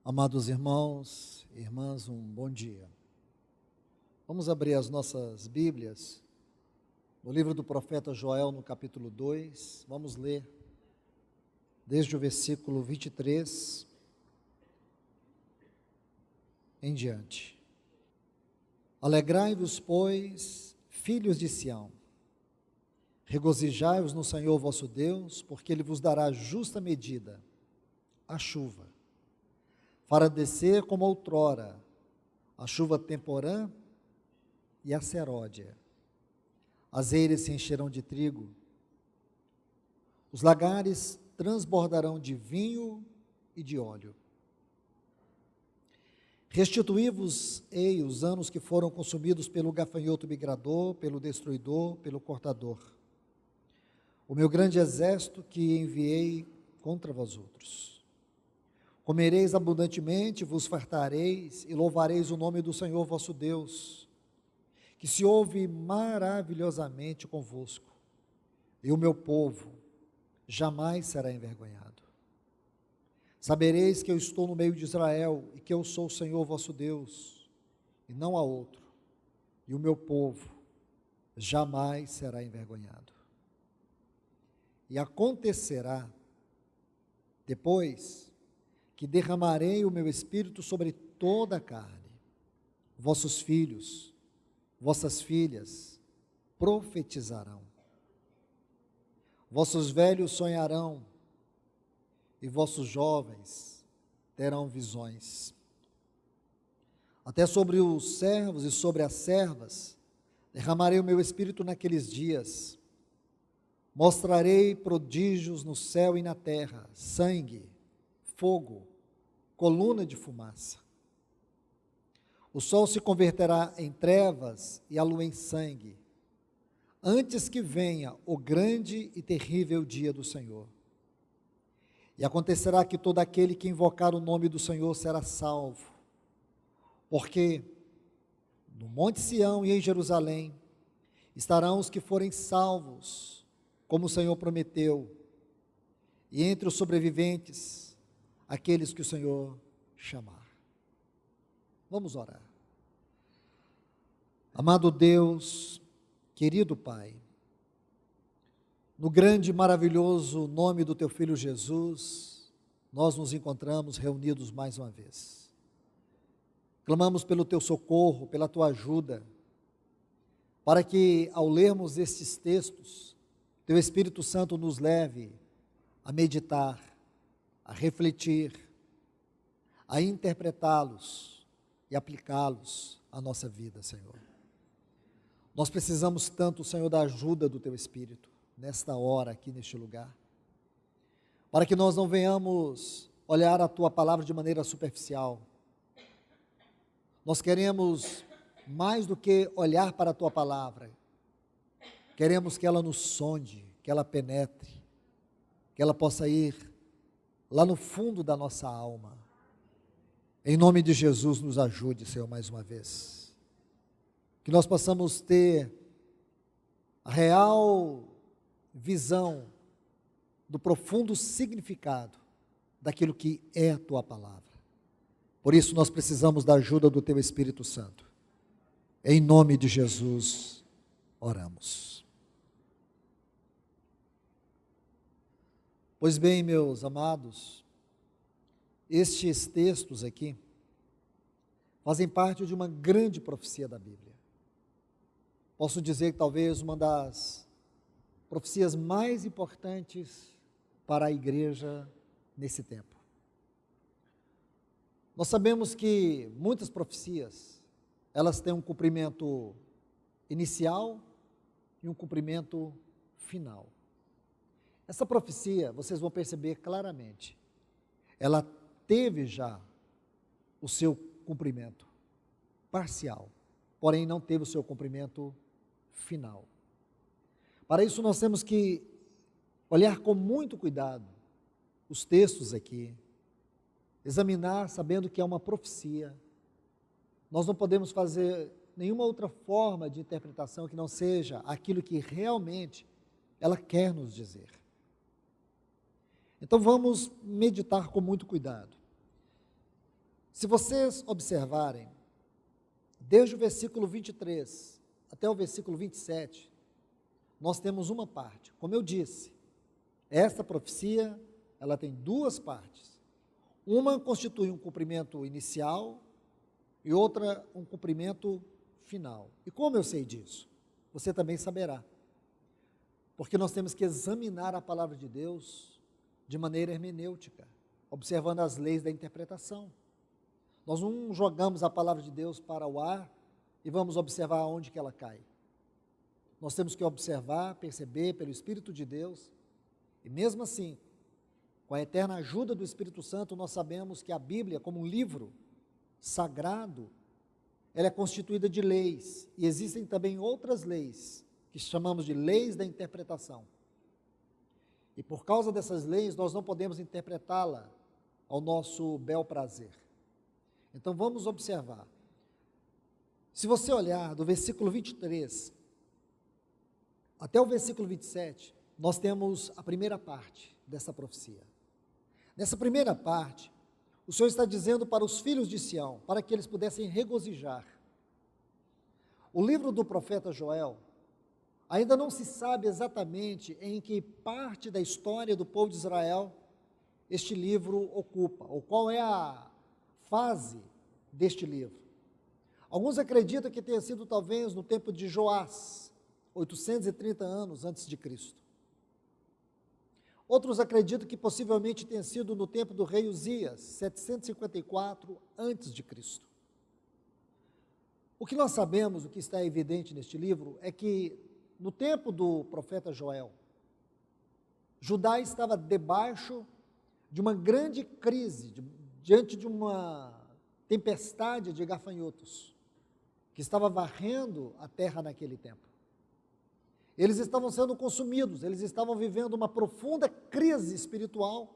Amados irmãos e irmãs, um bom dia. Vamos abrir as nossas Bíblias no livro do profeta Joel, no capítulo 2. Vamos ler desde o versículo 23 em diante. Alegrai-vos, pois, filhos de Sião, regozijai-vos no Senhor vosso Deus, porque Ele vos dará justa medida, a chuva. Fará descer como outrora a chuva temporã e a seródia. As eiras se encherão de trigo, os lagares transbordarão de vinho e de óleo. Restituí-vos-ei os anos que foram consumidos pelo gafanhoto migrador, pelo destruidor, pelo cortador. O meu grande exército que enviei contra vós outros. Comereis abundantemente, vos fartareis e louvareis o nome do Senhor vosso Deus, que se ouve maravilhosamente convosco, e o meu povo jamais será envergonhado. Sabereis que eu estou no meio de Israel e que eu sou o Senhor vosso Deus, e não há outro, e o meu povo jamais será envergonhado. E acontecerá, depois, que derramarei o meu espírito sobre toda a carne. Vossos filhos, vossas filhas profetizarão. Vossos velhos sonharão e vossos jovens terão visões. Até sobre os servos e sobre as servas derramarei o meu espírito naqueles dias. Mostrarei prodígios no céu e na terra, sangue, fogo, coluna de fumaça. O sol se converterá em trevas e a lua em sangue, antes que venha o grande e terrível dia do Senhor. E acontecerá que todo aquele que invocar o nome do Senhor será salvo, porque no Monte Sião e em Jerusalém estarão os que forem salvos, como o Senhor prometeu, e entre os sobreviventes, aqueles que o Senhor chamar. Vamos orar. Amado Deus, querido Pai, no grande e maravilhoso nome do Teu Filho Jesus, nós nos encontramos reunidos mais uma vez. Clamamos pelo Teu socorro, pela Tua ajuda, para que ao lermos estes textos, Teu Espírito Santo nos leve a meditar, a refletir, a interpretá-los e aplicá-los à nossa vida, Senhor. Nós precisamos tanto, Senhor, da ajuda do Teu Espírito, nesta hora, aqui neste lugar, para que nós não venhamos olhar a Tua palavra de maneira superficial. Nós queremos, mais do que olhar para a Tua palavra, queremos que ela nos sonde, que ela penetre, que ela possa ir lá no fundo da nossa alma. Em nome de Jesus, nos ajude, Senhor, mais uma vez. Que nós possamos ter a real visão do profundo significado daquilo que é a Tua palavra. Por isso, nós precisamos da ajuda do Teu Espírito Santo. Em nome de Jesus, oramos. Pois bem, meus amados, estes textos aqui fazem parte de uma grande profecia da Bíblia. Posso dizer que talvez uma das profecias mais importantes para a igreja nesse tempo. Nós sabemos que muitas profecias, elas têm um cumprimento inicial e um cumprimento final. Essa profecia, vocês vão perceber claramente, ela teve já o seu cumprimento parcial, porém não teve o seu cumprimento final. Para isso nós temos que olhar com muito cuidado os textos aqui, examinar sabendo que é uma profecia. Nós não podemos fazer nenhuma outra forma de interpretação que não seja aquilo que realmente ela quer nos dizer. Então vamos meditar com muito cuidado. Se vocês observarem, desde o versículo 23 até o versículo 27, nós temos uma parte. Como eu disse, esta profecia, ela tem duas partes. Uma constitui um cumprimento inicial e outra um cumprimento final. E como eu sei disso? Você também saberá. Porque nós temos que examinar a palavra de Deus de maneira hermenêutica, observando as leis da interpretação. Nós não jogamos a palavra de Deus para o ar e vamos observar onde que ela cai. Nós temos que observar, perceber pelo Espírito de Deus, e mesmo assim, com a eterna ajuda do Espírito Santo, nós sabemos que a Bíblia, como um livro sagrado, ela é constituída de leis, e existem também outras leis, que chamamos de leis da interpretação. E por causa dessas leis, nós não podemos interpretá-la ao nosso bel prazer. Então vamos observar. Se você olhar do versículo 23 até o versículo 27, nós temos a primeira parte dessa profecia. Nessa primeira parte, o Senhor está dizendo para os filhos de Sião, para que eles pudessem regozijar. O livro do profeta Joel, ainda não se sabe exatamente em que parte da história do povo de Israel este livro ocupa, ou qual é a fase deste livro. Alguns acreditam que tenha sido talvez no tempo de Joás, 830 anos antes de Cristo. Outros acreditam que possivelmente tenha sido no tempo do rei Uzias, 754 antes de Cristo. O que nós sabemos, o que está evidente neste livro, é que no tempo do profeta Joel, Judá estava debaixo de uma grande crise, diante de uma tempestade de gafanhotos, que estava varrendo a terra naquele tempo. Eles estavam sendo consumidos, eles estavam vivendo uma profunda crise espiritual,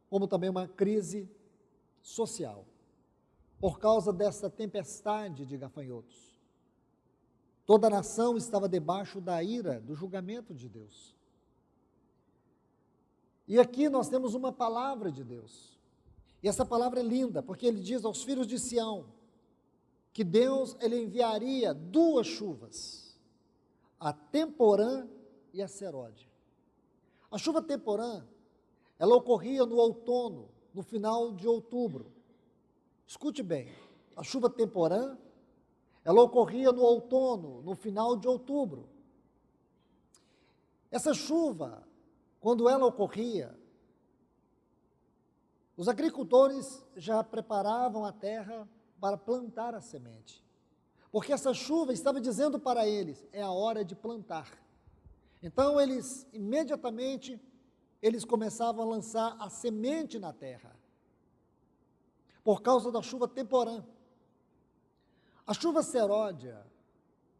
como também uma crise social, por causa dessa tempestade de gafanhotos. Toda a nação estava debaixo da ira, do julgamento de Deus. E aqui nós temos uma palavra de Deus. E essa palavra é linda, porque ele diz aos filhos de Sião que Deus ele enviaria duas chuvas, a temporã e a serode. A chuva temporã, ela ocorria no outono, no final de outubro. Escute bem, a chuva temporã, ela ocorria no outono, no final de outubro. Essa chuva, quando ela ocorria, os agricultores já preparavam a terra para plantar a semente, porque essa chuva estava dizendo para eles, é a hora de plantar. Então eles, imediatamente, eles começavam a lançar a semente na terra, por causa da chuva temporã. A chuva seródia,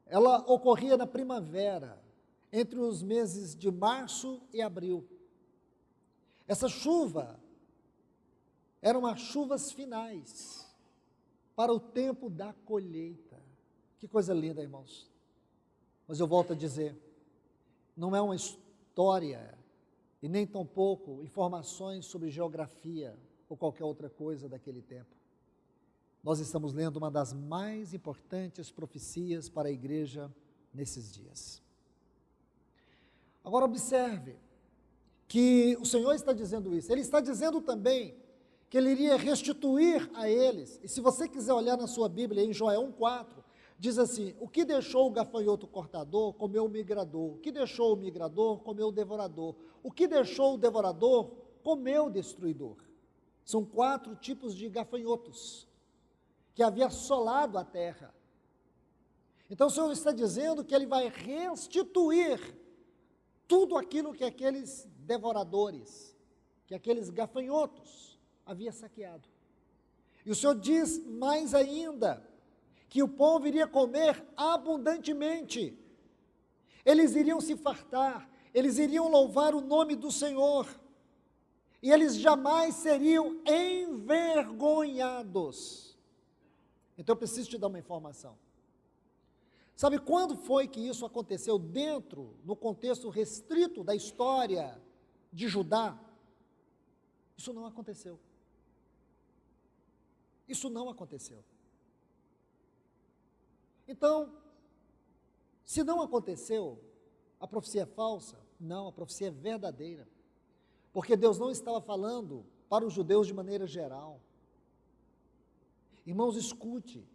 ela ocorria na primavera, entre os meses de março e abril. Essa chuva eram as chuvas finais, para o tempo da colheita. Que coisa linda, irmãos. Mas eu volto a dizer, não é uma história, e nem tampouco informações sobre geografia, ou qualquer outra coisa daquele tempo. Nós estamos lendo uma das mais importantes profecias para a igreja nesses dias. Agora observe que o Senhor está dizendo isso, Ele está dizendo também que Ele iria restituir a eles, e se você quiser olhar na sua Bíblia, em Joel 1,4, diz assim, o que deixou o gafanhoto cortador, comeu o migrador, o que deixou o migrador, comeu o devorador, o que deixou o devorador, comeu o destruidor. São 4 tipos de gafanhotos, que havia assolado a terra. Então o Senhor está dizendo que Ele vai restituir tudo aquilo que aqueles devoradores, que aqueles gafanhotos havia saqueado. E o Senhor diz mais ainda, que o povo iria comer abundantemente, eles iriam se fartar, eles iriam louvar o nome do Senhor, e eles jamais seriam envergonhados. Então eu preciso te dar uma informação. Sabe quando foi que isso aconteceu no contexto restrito da história de Judá? Isso não aconteceu. Isso não aconteceu. Então, se não aconteceu, a profecia é falsa? Não, a profecia é verdadeira. Porque Deus não estava falando para os judeus de maneira geral. Irmãos, escute,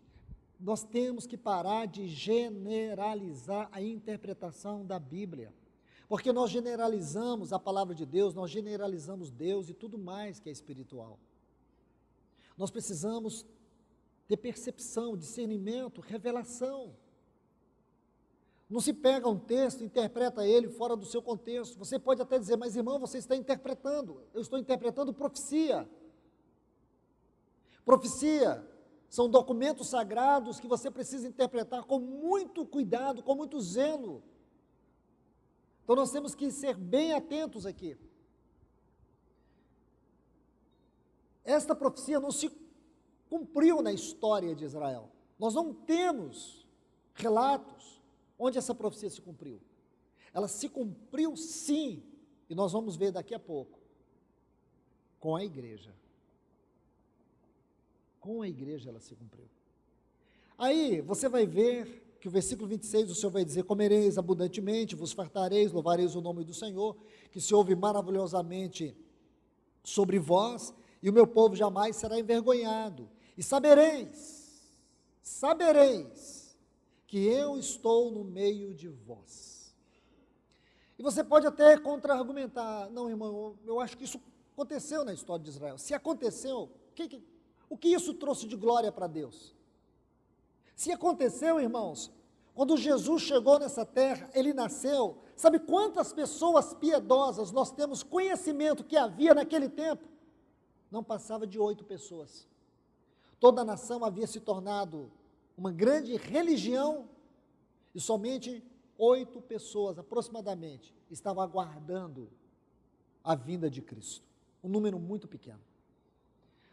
nós temos que parar de generalizar a interpretação da Bíblia. Porque nós generalizamos a palavra de Deus, nós generalizamos Deus e tudo mais que é espiritual. Nós precisamos ter percepção, discernimento, revelação. Não se pega um texto e interpreta ele fora do seu contexto. Você pode até dizer, mas irmão, você está interpretando. Eu estou interpretando profecia. Profecia são documentos sagrados que você precisa interpretar com muito cuidado, com muito zelo. Então nós temos que ser bem atentos aqui. Esta profecia não se cumpriu na história de Israel. Nós não temos relatos onde essa profecia se cumpriu. Ela se cumpriu sim, e nós vamos ver daqui a pouco, com a igreja. Com a igreja ela se cumpriu. Aí você vai ver que o versículo 26, o Senhor vai dizer, comereis abundantemente, vos fartareis, louvareis o nome do Senhor, que se ouve maravilhosamente sobre vós, e o meu povo jamais será envergonhado. E sabereis, que eu estou no meio de vós. E você pode até contra-argumentar, não, irmão, eu acho que isso aconteceu na história de Israel. Se aconteceu, o que isso trouxe de glória para Deus? Se aconteceu, irmãos, quando Jesus chegou nessa terra, ele nasceu, sabe quantas pessoas piedosas nós temos conhecimento que havia naquele tempo? Não passava de 8 pessoas. Toda a nação havia se tornado uma grande religião, e somente 8 pessoas, aproximadamente, estavam aguardando a vinda de Cristo. Um número muito pequeno.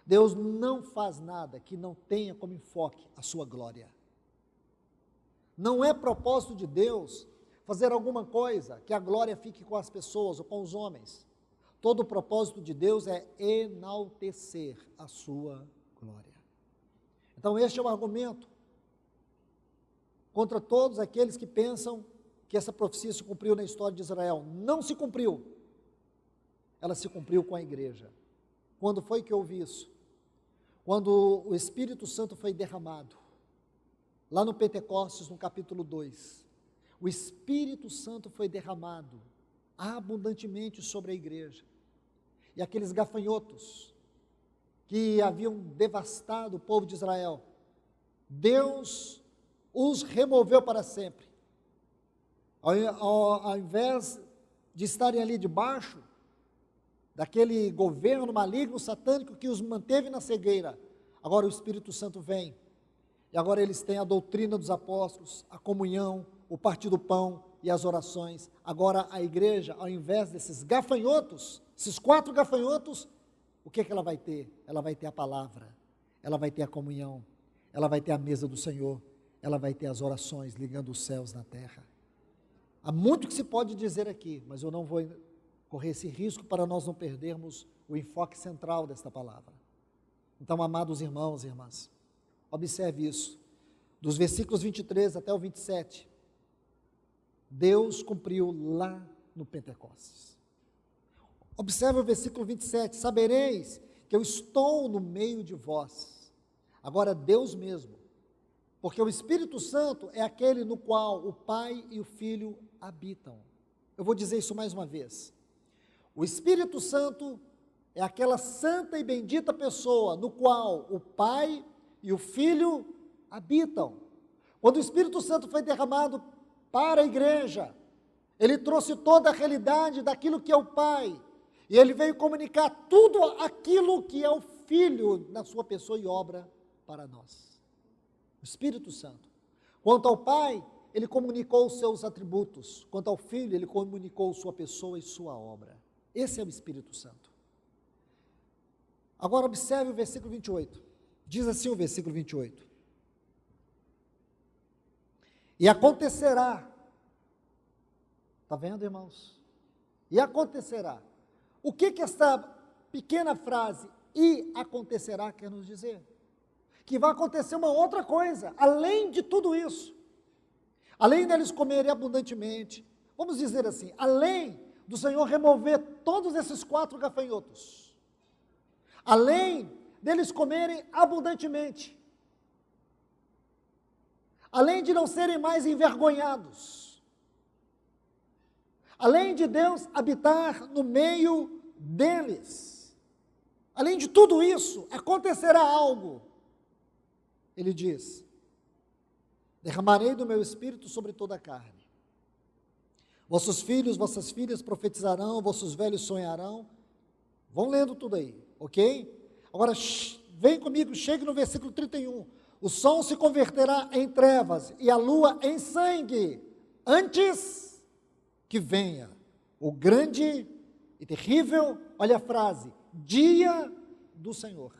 Deus não faz nada que não tenha como enfoque a sua glória. Não é propósito de Deus fazer alguma coisa que a glória fique com as pessoas ou com os homens. Todo o propósito de Deus é enaltecer a sua glória. Então este é o argumento contra todos aqueles que pensam que essa profecia se cumpriu na história de Israel. Não se cumpriu. Ela se cumpriu com a igreja. Quando foi que houve isso? Quando o Espírito Santo foi derramado. Lá no Pentecostes, no capítulo 2. O Espírito Santo foi derramado abundantemente sobre a igreja. E aqueles gafanhotos que haviam devastado o povo de Israel, Deus os removeu para sempre. Ao invés de estarem ali debaixo daquele governo maligno, satânico, que os manteve na cegueira, agora o Espírito Santo vem, e agora eles têm a doutrina dos apóstolos, a comunhão, o partir do pão e as orações. Agora a igreja, ao invés desses gafanhotos, esses 4 gafanhotos, o que ela vai ter? Ela vai ter a palavra, ela vai ter a comunhão, ela vai ter a mesa do Senhor, ela vai ter as orações ligando os céus na terra. Há muito que se pode dizer aqui, mas eu não vou correr esse risco para nós não perdermos o enfoque central desta palavra. Então, amados irmãos e irmãs, observe isso. Dos versículos 23 até o 27, Deus cumpriu lá no Pentecostes. Observe o versículo 27, sabereis que eu estou no meio de vós. Agora Deus mesmo, porque o Espírito Santo é aquele no qual o Pai e o Filho habitam. Eu vou dizer isso mais uma vez. O Espírito Santo é aquela santa e bendita pessoa no qual o Pai e o Filho habitam. Quando o Espírito Santo foi derramado para a igreja, ele trouxe toda a realidade daquilo que é o Pai, e ele veio comunicar tudo aquilo que é o Filho na sua pessoa e obra para nós. O Espírito Santo. Quanto ao Pai, ele comunicou os seus atributos. Quanto ao Filho, ele comunicou sua pessoa e sua obra. Esse é o Espírito Santo. Agora observe o versículo 28. Diz assim o versículo 28. E acontecerá. Está vendo, irmãos? E acontecerá. O que esta pequena frase, e acontecerá, quer nos dizer? que vai acontecer uma outra coisa, além de tudo isso. Além deles comerem abundantemente, vamos dizer assim, além do Senhor remover todos esses 4 gafanhotos, além deles comerem abundantemente, além de não serem mais envergonhados, além de Deus habitar no meio deles, além de tudo isso, acontecerá algo. Ele diz: derramarei do meu espírito sobre toda a carne. Vossos filhos, vossas filhas profetizarão, vossos velhos sonharão. Vão lendo tudo aí, ok? Agora, vem comigo, chegue no versículo 31. O sol se converterá em trevas e a lua em sangue, antes que venha o grande e terrível, olha a frase, dia do Senhor.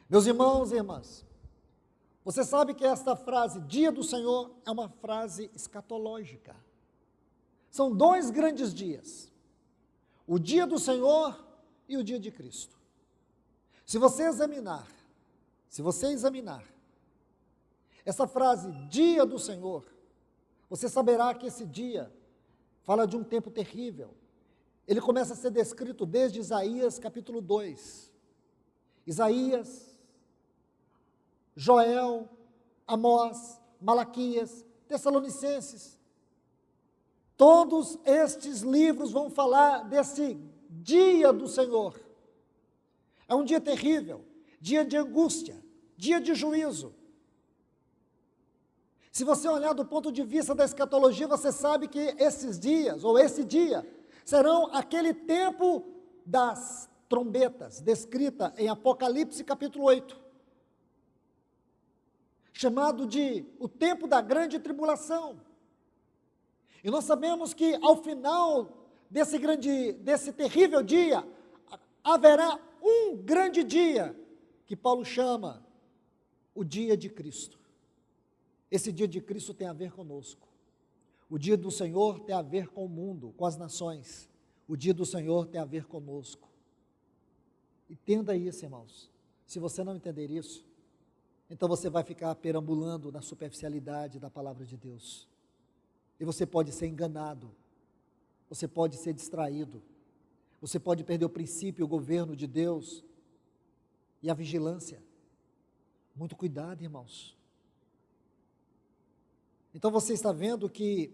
Meus irmãos e irmãs, você sabe que esta frase, dia do Senhor, é uma frase escatológica. São 2 grandes dias, o dia do Senhor e o dia de Cristo. Se você examinar essa frase, dia do Senhor, você saberá que esse dia fala de um tempo terrível. Ele começa a ser descrito desde Isaías capítulo 2. Isaías, Joel, Amós, Malaquias, Tessalonicenses. Todos estes livros vão falar desse dia do Senhor. É um dia terrível, dia de angústia, dia de juízo. Se você olhar do ponto de vista da escatologia, você sabe que esses dias, ou esse dia, serão aquele tempo das trombetas, descrita em Apocalipse capítulo 8, chamado de o tempo da grande tribulação. E nós sabemos que ao final desse terrível dia, haverá um grande dia, que Paulo chama o dia de Cristo. Esse dia de Cristo tem a ver conosco. O dia do Senhor tem a ver com o mundo, com as nações. O dia do Senhor tem a ver conosco. Entenda isso, irmãos. Se você não entender isso, então você vai ficar perambulando na superficialidade da palavra de Deus. E você pode ser enganado, você pode ser distraído, você pode perder o princípio, o governo de Deus e a vigilância. Muito cuidado, irmãos. Então você está vendo que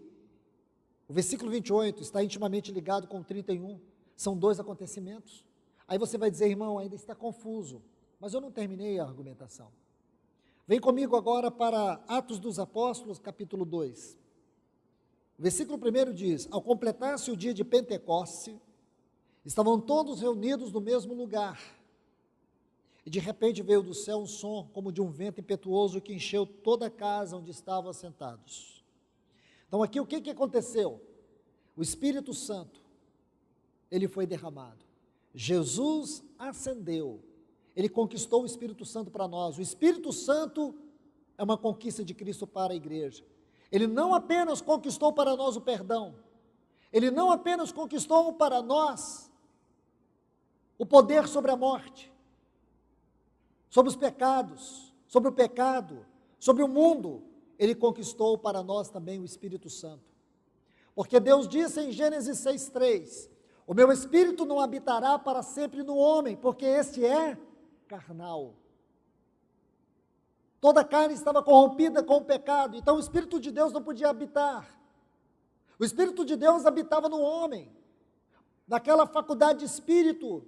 o versículo 28 está intimamente ligado com o 31, são 2 acontecimentos. Aí você vai dizer, irmão, ainda está confuso, mas eu não terminei a argumentação. Vem comigo agora para Atos dos Apóstolos, capítulo 2. O versículo 1 diz: ao completar-se o dia de Pentecoste, estavam todos reunidos no mesmo lugar. E de repente veio do céu um som como de um vento impetuoso que encheu toda a casa onde estavam assentados. Então aqui o que aconteceu? O Espírito Santo, ele foi derramado. Jesus ascendeu, ele conquistou o Espírito Santo para nós. O Espírito Santo é uma conquista de Cristo para a igreja. Ele não apenas conquistou para nós o perdão, ele não apenas conquistou para nós o poder sobre a morte, sobre os pecados, sobre o pecado, sobre o mundo, ele conquistou para nós também o Espírito Santo. Porque Deus disse em Gênesis 6:3, o meu Espírito não habitará para sempre no homem, porque este é carnal. Toda a carne estava corrompida com o pecado, então o Espírito de Deus não podia habitar. O Espírito de Deus habitava no homem, naquela faculdade de espírito,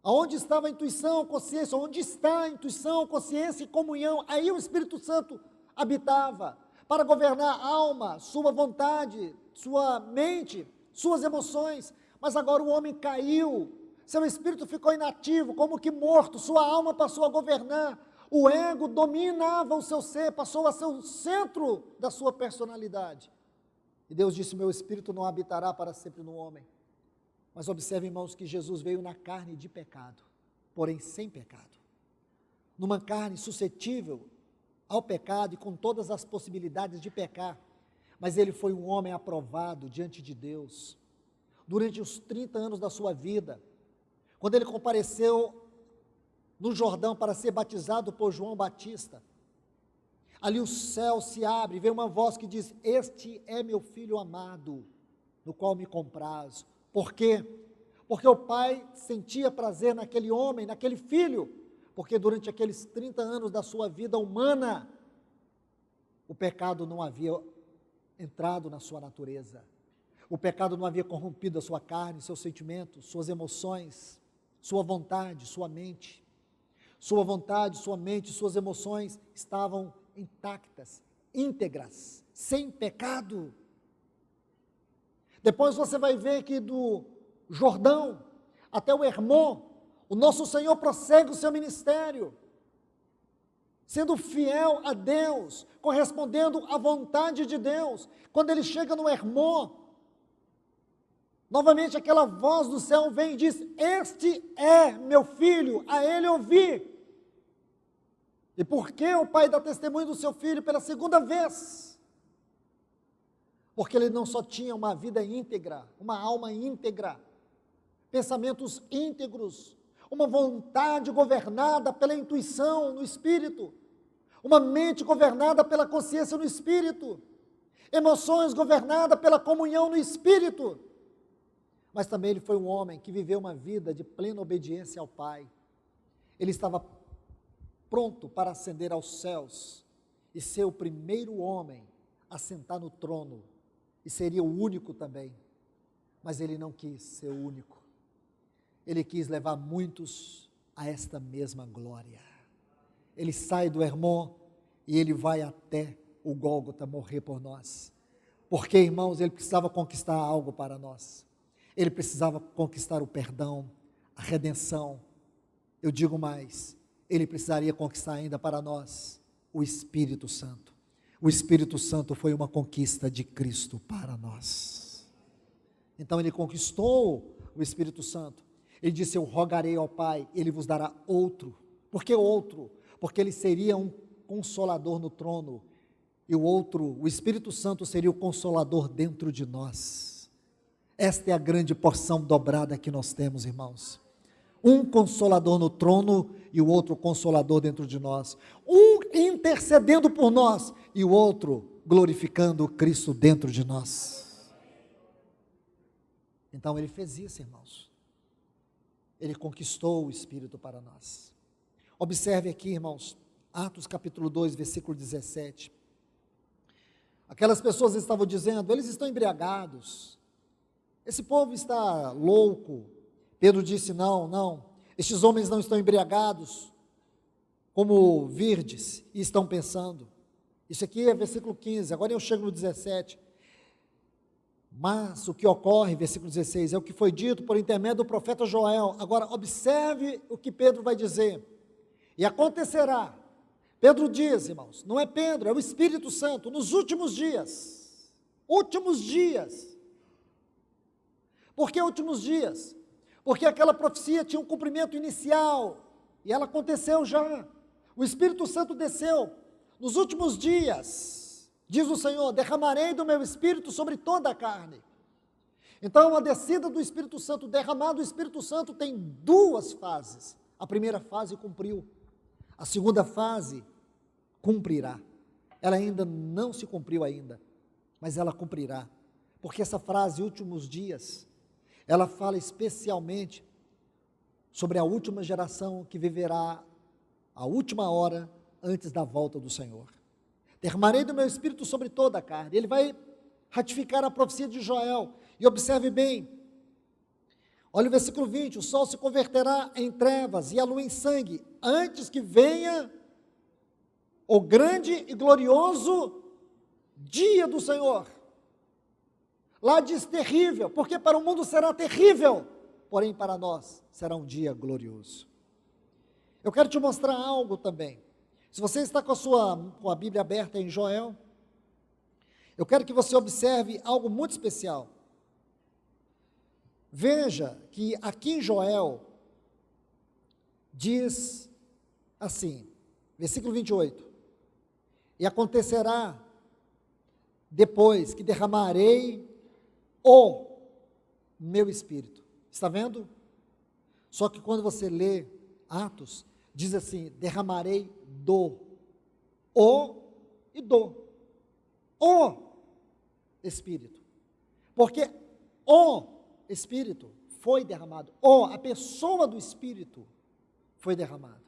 aonde estava a intuição, a consciência, onde está a intuição, consciência e comunhão, aí o Espírito Santo habitava, para governar a alma, sua vontade, sua mente, suas emoções. Mas agora o homem caiu, seu espírito ficou inativo, como que morto, sua alma passou a governar, o ego dominava o seu ser, passou a ser o centro da sua personalidade. E Deus disse, meu espírito não habitará para sempre no homem. Mas observe, irmãos, que Jesus veio na carne de pecado, porém sem pecado. Numa carne suscetível ao pecado e com todas as possibilidades de pecar. Mas ele foi um homem aprovado diante de Deus. Durante os 30 anos da sua vida, quando ele compareceu no Jordão para ser batizado por João Batista, ali o céu se abre, vem uma voz que diz: este é meu filho amado, no qual me comprazo. Por quê? Porque o pai sentia prazer naquele homem, naquele filho, porque durante aqueles 30 anos da sua vida humana, o pecado não havia entrado na sua natureza, o pecado não havia corrompido a sua carne, seus sentimentos, suas emoções, sua vontade, sua mente. Sua vontade, sua mente, suas emoções estavam intactas, íntegras, sem pecado. Depois você vai ver que do Jordão até o Hermon, o nosso Senhor prossegue o seu ministério, sendo fiel a Deus, correspondendo à vontade de Deus. Quando ele chega no Hermon, novamente aquela voz do céu vem e diz: este é meu filho, a ele ouvi. E por que o pai dá testemunho do seu filho pela segunda vez? Porque ele não só tinha uma vida íntegra, uma alma íntegra, pensamentos íntegros, uma vontade governada pela intuição no espírito, uma mente governada pela consciência no espírito, emoções governadas pela comunhão no espírito, mas também ele foi um homem que viveu uma vida de plena obediência ao Pai. Ele estava pronto para ascender aos céus e ser o primeiro homem a sentar no trono, e seria o único também, mas ele não quis ser o único, ele quis levar muitos a esta mesma glória. Ele sai do Hermon e ele vai até o Gólgota morrer por nós, porque, irmãos, ele precisava conquistar algo para nós. Ele precisava conquistar o perdão, a redenção. Eu digo mais, ele precisaria conquistar ainda para nós o Espírito Santo. O Espírito Santo foi uma conquista de Cristo para nós. Então ele conquistou o Espírito Santo. Ele disse: eu rogarei ao Pai, ele vos dará outro. Por que outro? Porque ele seria um consolador no trono, e o outro, o Espírito Santo, seria o consolador dentro de nós. Esta é a grande porção dobrada que nós temos, irmãos. Um consolador no trono e o outro consolador dentro de nós. Um intercedendo por nós e o outro glorificando Cristo dentro de nós. Então ele fez isso, irmãos. Ele conquistou o Espírito para nós. Observe aqui, irmãos, Atos capítulo 2, versículo 17. Aquelas pessoas estavam dizendo: eles estão embriagados. Esse povo está louco. Pedro disse: não, estes homens não estão embriagados, como virdes, e estão pensando. Isso aqui é versículo 15, agora eu chego no 17. Mas o que ocorre, versículo 16, é o que foi dito por intermédio do profeta Joel. Agora observe o que Pedro vai dizer. E acontecerá, Pedro diz, irmãos, não é Pedro, é o Espírito Santo, nos últimos dias. Por que últimos dias? Porque aquela profecia tinha um cumprimento inicial, e ela aconteceu já. O Espírito Santo desceu. Nos últimos dias, diz o Senhor, derramarei do meu Espírito sobre toda a carne. Então, a descida do Espírito Santo, derramado do Espírito Santo, tem duas fases. A primeira fase cumpriu. A segunda fase cumprirá. Ela ainda não se cumpriu ainda, mas ela cumprirá. Porque essa frase, últimos dias, ela fala especialmente sobre a última geração que viverá a última hora antes da volta do Senhor. Derramarei do meu Espírito sobre toda a carne. Ele vai ratificar a profecia de Joel. E observe bem, olha o versículo 20, o sol se converterá em trevas e a lua em sangue, antes que venha o grande e glorioso dia do Senhor. Lá diz terrível, porque para o mundo será terrível, porém para nós será um dia glorioso. Eu quero te mostrar algo também. Se você está com a Bíblia aberta em Joel, eu quero que você observe algo muito especial. Veja que aqui em Joel, diz assim, versículo 28, e acontecerá depois que derramarei o meu Espírito. Está vendo? Só que quando você lê Atos, diz assim: derramarei o Espírito. Porque o Espírito foi derramado, a pessoa do Espírito foi derramado.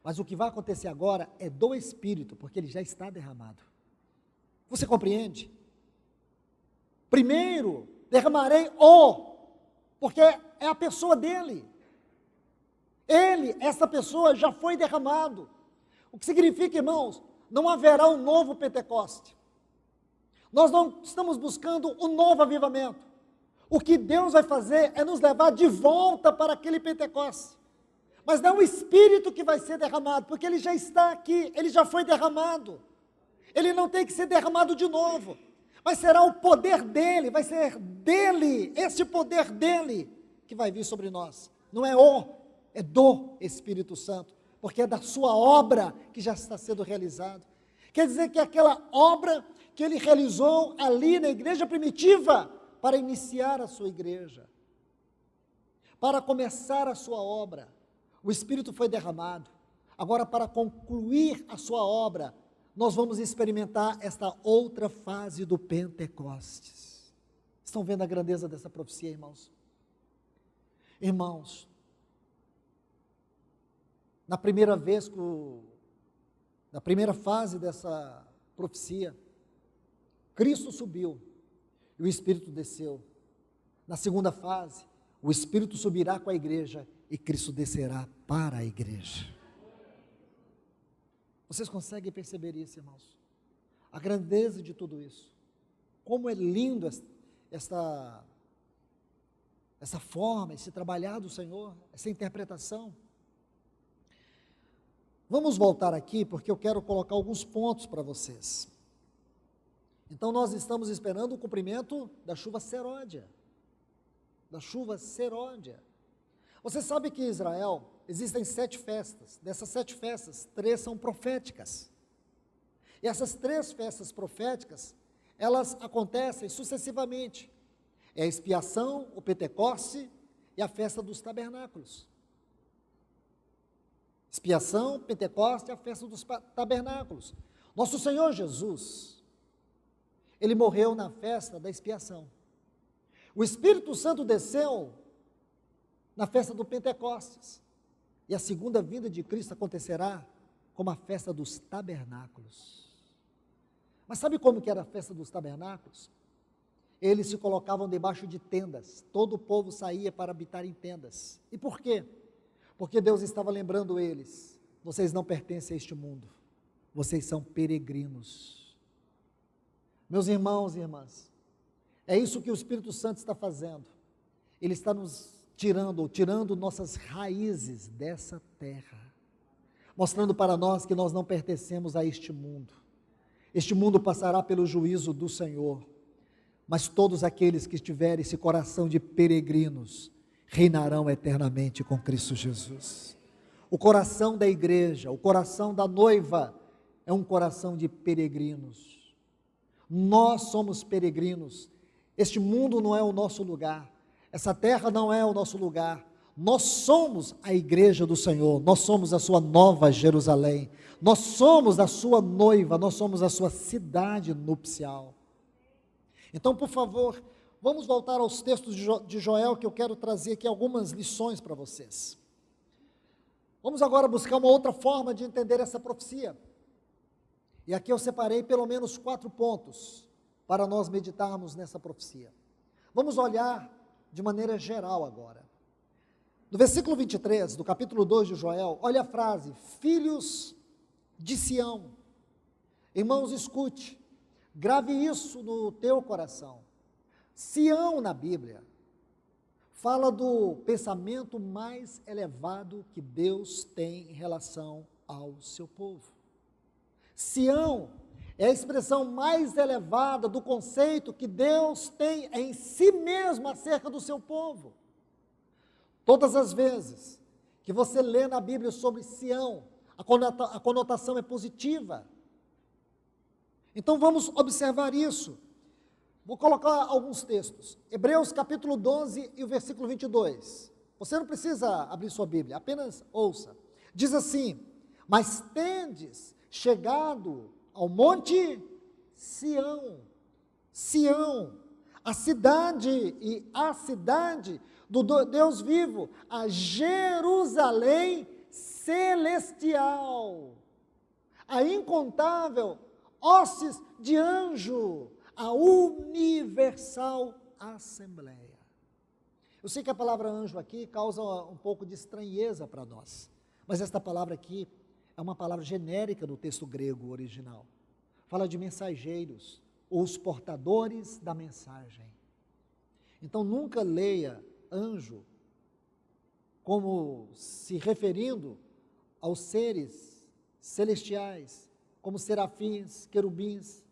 Mas o que vai acontecer agora é do Espírito, porque ele já está derramado. Você compreende? Primeiro, derramarei porque é a pessoa dele. Essa pessoa já foi derramado. O que significa, irmãos, não haverá um novo Pentecoste. Nós não estamos buscando um novo avivamento. O que Deus vai fazer é nos levar de volta para aquele Pentecoste. Mas não é o Espírito que vai ser derramado, porque ele já está aqui, ele já foi derramado. Ele não tem que ser derramado de novo. Mas será o poder dele, vai ser dele, esse poder dele, que vai vir sobre nós. Não é do Espírito Santo, porque é da sua obra que já está sendo realizado. Quer dizer que aquela obra que ele realizou ali na igreja primitiva, para iniciar a sua igreja, para começar a sua obra, o Espírito foi derramado. Agora, para concluir a sua obra, nós vamos experimentar esta outra fase do Pentecostes. Estão vendo a grandeza dessa profecia, irmãos? Irmãos, na primeira fase dessa profecia, Cristo subiu e o Espírito desceu. Na segunda fase, o Espírito subirá com a igreja e Cristo descerá para a igreja. Vocês conseguem perceber isso, irmãos? A grandeza de tudo isso. Como é lindo essa forma, esse trabalhar do Senhor, essa interpretação. Vamos voltar aqui, porque eu quero colocar alguns pontos para vocês. Então, nós estamos esperando o cumprimento da chuva seródia. Você sabe que em Israel existem 7 festas. Dessas 7 festas, 3 são proféticas. E essas 3 festas proféticas, elas acontecem sucessivamente. É a expiação, o Pentecoste e a festa dos tabernáculos. Expiação, Pentecoste e a festa dos tabernáculos. Nosso Senhor Jesus, ele morreu na festa da expiação. O Espírito Santo desceu na festa do Pentecostes. E a segunda vinda de Cristo acontecerá como a festa dos tabernáculos. Mas sabe como que era a festa dos tabernáculos? Eles se colocavam debaixo de tendas. Todo o povo saía para habitar em tendas. E por quê? Porque Deus estava lembrando eles: vocês não pertencem a este mundo. Vocês são peregrinos. Meus irmãos e irmãs, é isso que o Espírito Santo está fazendo. Ele está nos tirando nossas raízes dessa terra, mostrando para nós que nós não pertencemos a este mundo. Este mundo passará pelo juízo do Senhor, mas todos aqueles que tiverem esse coração de peregrinos reinarão eternamente com Cristo Jesus. O coração da igreja, o coração da noiva é um coração de peregrinos. Nós somos peregrinos. Este mundo não é o nosso lugar. Essa terra não é o nosso lugar. Nós somos a igreja do Senhor, nós somos a sua nova Jerusalém, nós somos a sua noiva, nós somos a sua cidade nupcial. Então, por favor, vamos voltar aos textos de Joel, que eu quero trazer aqui algumas lições para vocês. Vamos agora buscar uma outra forma de entender essa profecia. E aqui eu separei pelo menos 4 pontos para nós meditarmos nessa profecia. Vamos olhar de maneira geral agora. No versículo 23, do capítulo 2 de Joel, olha a frase: filhos de Sião. Irmãos, escute, grave isso no teu coração. Sião na Bíblia fala do pensamento mais elevado que Deus tem em relação ao seu povo. Sião é a expressão mais elevada do conceito que Deus tem em si mesmo acerca do seu povo. Todas as vezes que você lê na Bíblia sobre Sião, a conotação é positiva. Então vamos observar isso. Vou colocar alguns textos. Hebreus capítulo 12 e o versículo 22. Você não precisa abrir sua Bíblia, apenas ouça. Diz assim: mas tendes chegado ao monte Sião, Sião, a cidade do Deus vivo, a Jerusalém celestial, a incontável hostes de anjo, a universal assembleia. Eu sei que a palavra anjo aqui causa um pouco de estranheza para nós, mas esta palavra aqui é uma palavra genérica do texto grego original. Fala de mensageiros, ou os portadores da mensagem. Então nunca leia anjo como se referindo aos seres celestiais, como serafins, querubins.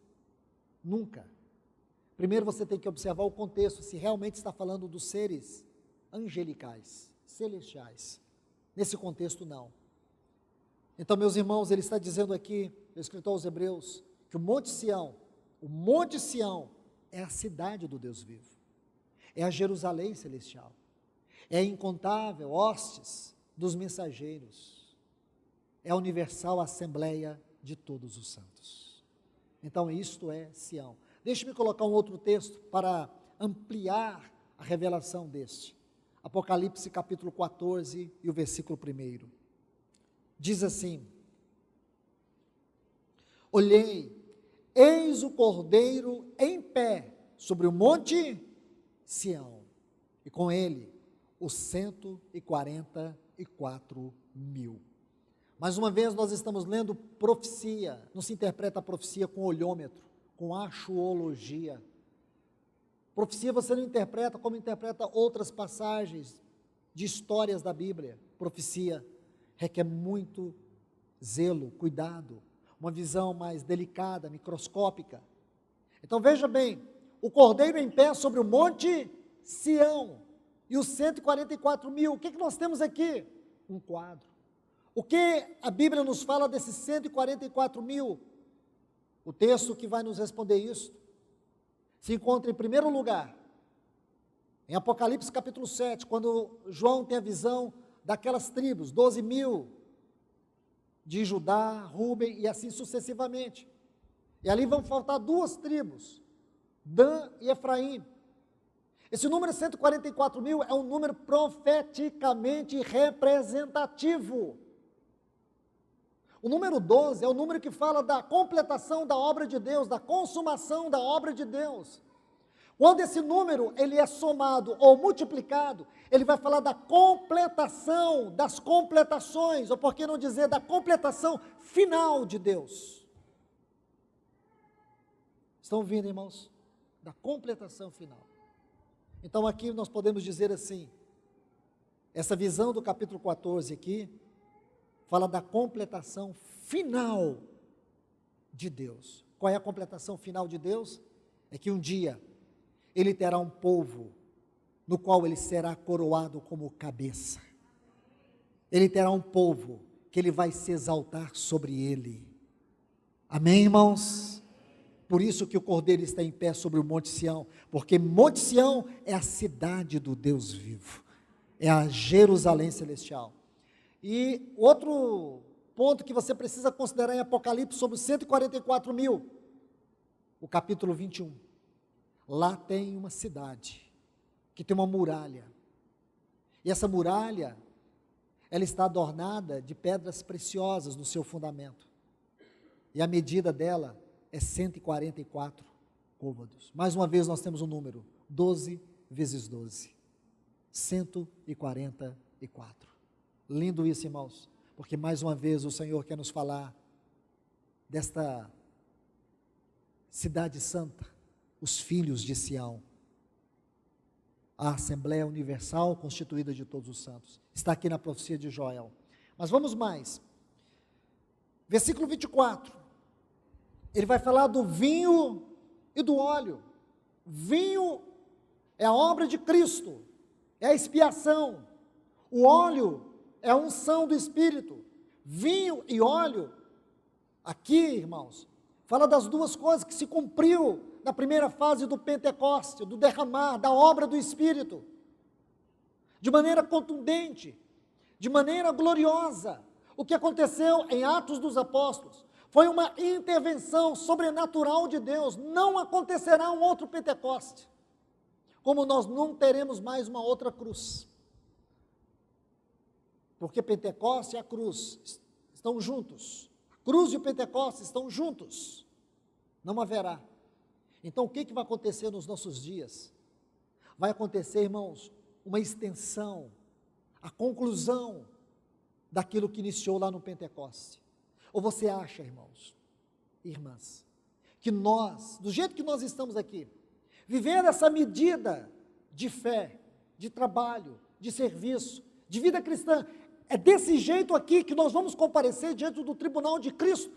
Nunca. Primeiro você tem que observar o contexto, se realmente está falando dos seres angelicais, celestiais. Nesse contexto, não. Então, meus irmãos, ele está dizendo aqui, o escritor aos Hebreus, que o Monte Sião é a cidade do Deus vivo, é a Jerusalém celestial, é a incontável hostes dos mensageiros, é a universal assembleia de todos os santos. Então, isto é Sião. Deixe-me colocar um outro texto para ampliar a revelação deste. Apocalipse capítulo 14 e o versículo 1. Diz assim: olhei, eis o Cordeiro em pé sobre o monte Sião, e com ele os 144.000. Mais uma vez nós estamos lendo profecia, não se interpreta a profecia com olhômetro, com axiologia. Profecia você não interpreta como interpreta outras passagens de histórias da Bíblia. Profecia requer muito zelo, cuidado, uma visão mais delicada, microscópica. Então veja bem, o Cordeiro em pé sobre o monte Sião, e os 144.000, o que nós temos aqui? Um quadro. O que a Bíblia nos fala desses 144.000? O texto que vai nos responder isso se encontra em primeiro lugar, em Apocalipse capítulo 7, quando João tem a visão daquelas tribos, 12.000, de Judá, Rúben e assim sucessivamente. E ali vão faltar duas tribos, Dan e Efraim. Esse número 144.000 é um número profeticamente representativo. O número 12 é o número que fala da completação da obra de Deus, da consumação da obra de Deus. Quando esse número ele é somado ou multiplicado, ele vai falar da completação, das completações, ou por que não dizer da completação final de Deus. Estão ouvindo, irmãos? Da completação final. Então aqui nós podemos dizer assim, essa visão do capítulo 14 aqui, fala da completação final de Deus. Qual é a completação final de Deus? É que um dia ele terá um povo no qual ele será coroado como cabeça. Ele terá um povo que ele vai se exaltar sobre ele. Amém, irmãos? Por isso que o Cordeiro está em pé sobre o Monte Sião, porque Monte Sião é a cidade do Deus vivo, é a Jerusalém celestial. E outro ponto que você precisa considerar em Apocalipse sobre os 144.000, o capítulo 21. Lá tem uma cidade, que tem uma muralha, e essa muralha, ela está adornada de pedras preciosas no seu fundamento, e a medida dela é 144 côvados. Mais uma vez nós temos um número, 12 vezes 12, 144. Lindo isso, irmãos, porque mais uma vez o Senhor quer nos falar desta cidade santa, os filhos de Sião, a Assembleia Universal constituída de todos os santos. Está aqui na profecia de Joel. Mas vamos mais. Versículo 24. Ele vai falar do vinho e do óleo. Vinho é a obra de Cristo, é a expiação. O óleo é a unção do Espírito. Vinho e óleo, aqui, irmãos, fala das duas coisas que se cumpriu na primeira fase do Pentecoste, do derramar, da obra do Espírito, de maneira contundente, de maneira gloriosa. O que aconteceu em Atos dos Apóstolos foi uma intervenção sobrenatural de Deus. Não acontecerá um outro Pentecoste, como nós não teremos mais uma outra cruz. Porque Pentecoste e a cruz estão juntos. A cruz e o Pentecoste estão juntos. Não haverá. Então o que vai acontecer nos nossos dias? Vai acontecer, irmãos, uma extensão, a conclusão daquilo que iniciou lá no Pentecoste. Ou você acha, irmãos, irmãs, que nós, do jeito que nós estamos aqui, vivendo essa medida de fé, de trabalho, de serviço, de vida cristã, é desse jeito aqui que nós vamos comparecer diante do tribunal de Cristo?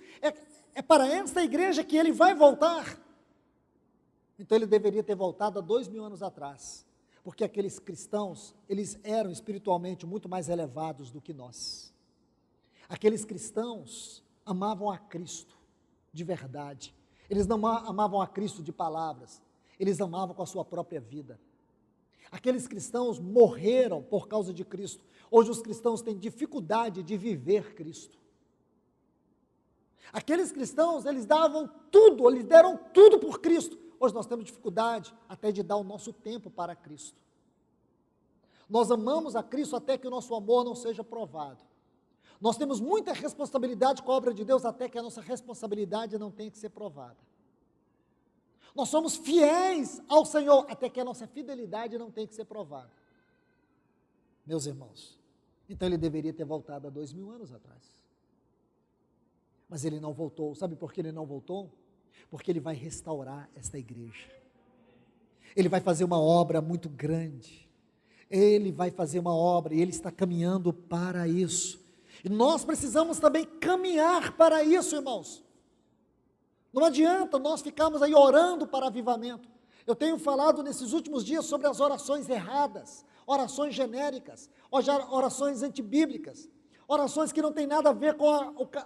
É para esta igreja que ele vai voltar? Então ele deveria ter voltado há 2000 anos atrás, porque aqueles cristãos, eles eram espiritualmente muito mais elevados do que nós. Aqueles cristãos amavam a Cristo de verdade. Eles não amavam a Cristo de palavras, eles amavam com a sua própria vida. Aqueles cristãos morreram por causa de Cristo. Hoje os cristãos têm dificuldade de viver Cristo. Aqueles cristãos, eles davam tudo, eles deram tudo por Cristo. Hoje nós temos dificuldade até de dar o nosso tempo para Cristo. Nós amamos a Cristo até que o nosso amor não seja provado. Nós temos muita responsabilidade com a obra de Deus até que a nossa responsabilidade não tenha que ser provada. Nós somos fiéis ao Senhor até que a nossa fidelidade não tenha que ser provada. Meus irmãos, então ele deveria ter voltado há 2000 anos atrás. Mas ele não voltou. Sabe por que ele não voltou? Porque ele vai restaurar esta igreja. Ele vai fazer uma obra muito grande. Ele vai fazer uma obra e ele está caminhando para isso. E nós precisamos também caminhar para isso, irmãos. Não adianta nós ficarmos aí orando para avivamento. Eu tenho falado nesses últimos dias sobre as orações erradas, orações genéricas, orações antibíblicas, orações que não têm nada a ver com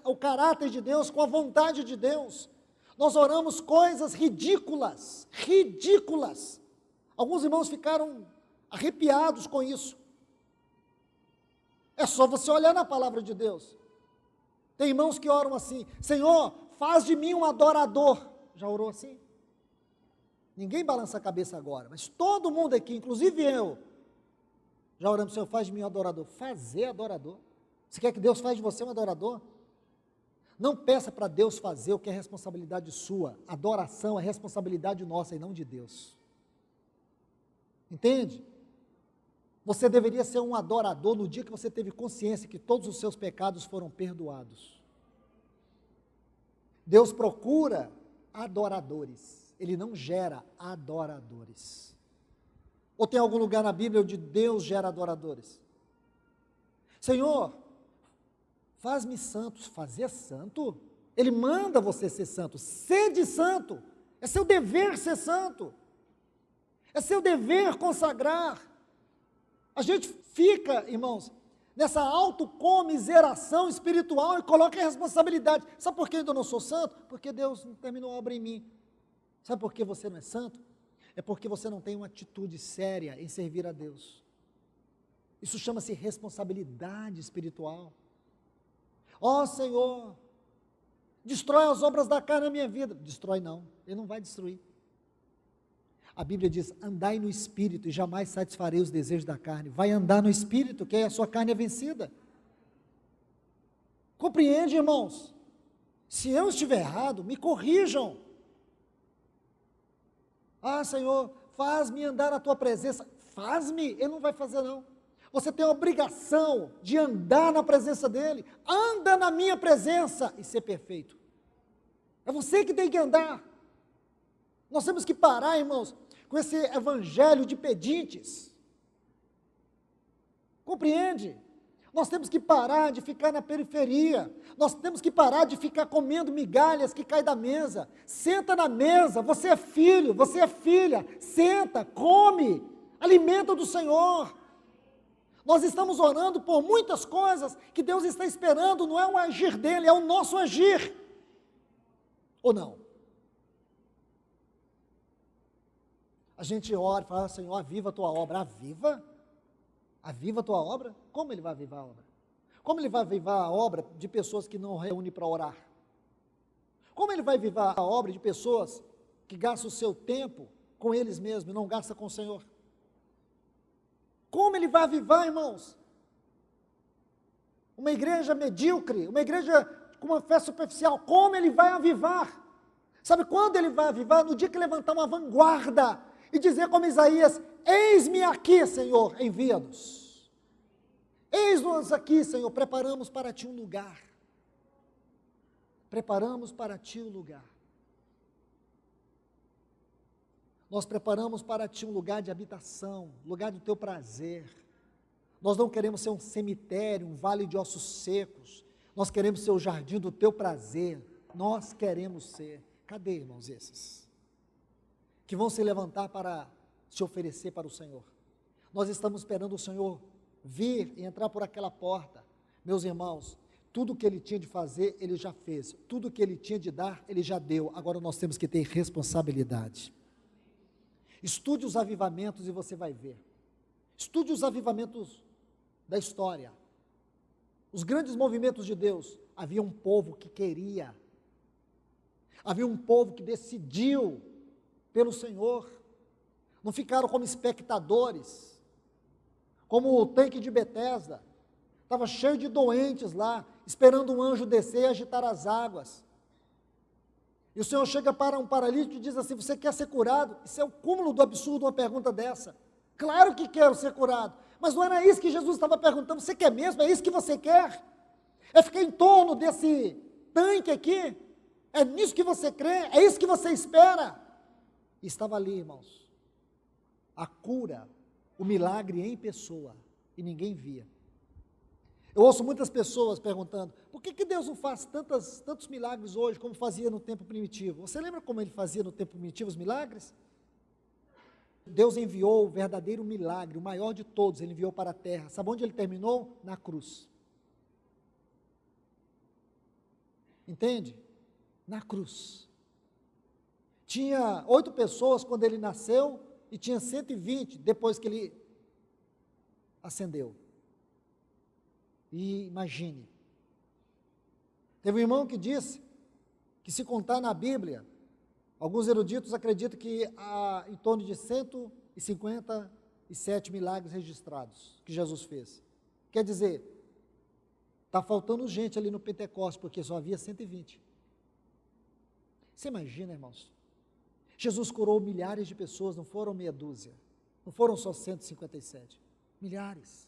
o caráter de Deus, com a vontade de Deus. Nós oramos coisas ridículas, ridículas. Alguns irmãos ficaram arrepiados com isso. É só você olhar na palavra de Deus. Tem irmãos que oram assim: Senhor, faz de mim um adorador. Já orou assim? Ninguém balança a cabeça agora, mas todo mundo aqui, inclusive eu, já oramos: Senhor, faz de mim um adorador. Fazer adorador? Você quer que Deus faça de você um adorador? Não peça para Deus fazer o que é responsabilidade sua. Adoração é responsabilidade nossa e não de Deus. Entende? Você deveria ser um adorador no dia que você teve consciência que todos os seus pecados foram perdoados. Deus procura adoradores, Ele não gera adoradores. Ou tem algum lugar na Bíblia onde Deus gera adoradores? Senhor, faz-me santo. Fazer santo? Ele manda você ser santo. Sede santo. É seu dever ser santo. É seu dever consagrar. A gente fica, irmãos, nessa autocomiseração espiritual e coloca a responsabilidade. Sabe por que eu ainda não sou santo? Porque Deus não terminou a obra em mim. Sabe por que você não é santo? É porque você não tem uma atitude séria em servir a Deus. Isso chama-se responsabilidade espiritual. Ó Senhor, destrói as obras da carne na minha vida. Destrói não, Ele não vai destruir. A Bíblia diz: andai no Espírito e jamais satisfarei os desejos da carne. Vai andar no Espírito, que a sua carne é vencida. Compreende, irmãos? Se eu estiver errado, me corrijam. Ah, Senhor, faz-me andar na tua presença. Faz-me, Ele não vai fazer não. Você tem a obrigação de andar na presença dEle. Anda na minha presença e ser perfeito. É você que tem que andar. Nós temos que parar, irmãos, com esse evangelho de pedintes. Compreende? Nós temos que parar de ficar na periferia. Nós temos que parar de ficar comendo migalhas que caem da mesa. Senta na mesa, você é filho, você é filha. Senta, come, alimenta do Senhor. Nós estamos orando por muitas coisas que Deus está esperando, não é o agir dEle, é o nosso agir. Ou não? A gente ora e fala: Senhor, aviva a tua obra. Aviva? Aviva a tua obra? Como Ele vai avivar a obra? Como ele vai avivar a obra de pessoas que não reúnem para orar? Como ele vai avivar a obra de pessoas que gastam o seu tempo com eles mesmos e não gastam com o Senhor? Como ele vai avivar, irmãos? Uma igreja medíocre, uma igreja com uma fé superficial, como ele vai avivar? Sabe quando ele vai avivar? No dia que levantar uma vanguarda e dizer como Isaías: eis-me aqui, Senhor, envia-nos. Eis-nos aqui, Senhor, preparamos para ti um lugar. Preparamos para ti um lugar. Nós preparamos para ti um lugar de habitação, lugar do teu prazer. Nós não queremos ser um cemitério, um vale de ossos secos. Nós queremos ser o jardim do teu prazer. Nós queremos ser. Cadê, irmãos, esses? Que vão se levantar para se oferecer para o Senhor. Nós estamos esperando o Senhor vir e entrar por aquela porta. Meus irmãos, tudo o que Ele tinha de fazer, Ele já fez. Tudo o que Ele tinha de dar, Ele já deu. Agora nós temos que ter responsabilidade. Estude os avivamentos e você vai ver. Estude os avivamentos da história. Os grandes movimentos de Deus. Havia um povo que queria. Havia um povo que decidiu pelo Senhor. Não ficaram como espectadores. Como o tanque de Betesda. Estava cheio de doentes lá, esperando um anjo descer e agitar as águas. E o Senhor chega para um paralítico e diz assim: você quer ser curado? Isso é o cúmulo do absurdo, uma pergunta dessa. Claro que quero ser curado, mas não era isso que Jesus estava perguntando. Você quer mesmo? É isso que você quer? É ficar em torno desse tanque aqui? É nisso que você crê? É isso que você espera? E estava ali, irmãos, a cura, o milagre em pessoa, e ninguém via. Eu ouço muitas pessoas perguntando: por que Deus não faz tantos milagres hoje como fazia no tempo primitivo? Você lembra como Ele fazia no tempo primitivo os milagres? Deus enviou o verdadeiro milagre, o maior de todos, Ele enviou para a terra. Sabe onde Ele terminou? Na cruz. Entende? Na cruz. Tinha 8 pessoas quando Ele nasceu e tinha 120 depois que Ele ascendeu. E imagine, teve um irmão que disse que, se contar na Bíblia, alguns eruditos acreditam que há em torno de 157 milagres registrados que Jesus fez. Quer dizer, está faltando gente ali no Pentecostes, porque só havia 120. Você imagina, irmãos? Jesus curou milhares de pessoas, não foram meia dúzia, não foram só 157, milhares.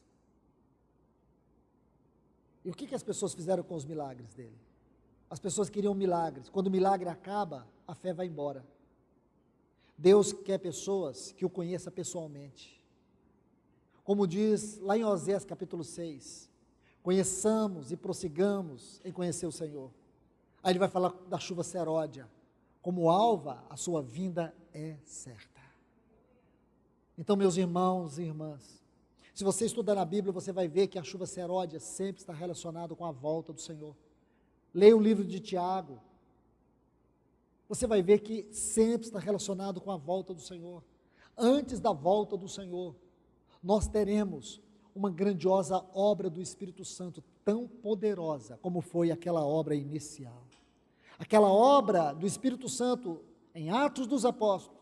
E o que as pessoas fizeram com os milagres dele? As pessoas queriam milagres. Quando o milagre acaba, a fé vai embora. Deus quer pessoas que o conheçam pessoalmente. Como diz lá em Osés capítulo 6, conheçamos e prossigamos em conhecer o Senhor. Aí ele vai falar da chuva seródia. Como alva, a sua vinda é certa. Então, meus irmãos e irmãs, se você estudar na Bíblia, você vai ver que a chuva seródia sempre está relacionada com a volta do Senhor. Leia o livro de Tiago. Você vai ver que sempre está relacionado com a volta do Senhor. Antes da volta do Senhor, nós teremos uma grandiosa obra do Espírito Santo, tão poderosa como foi aquela obra inicial. Aquela obra do Espírito Santo em Atos dos Apóstolos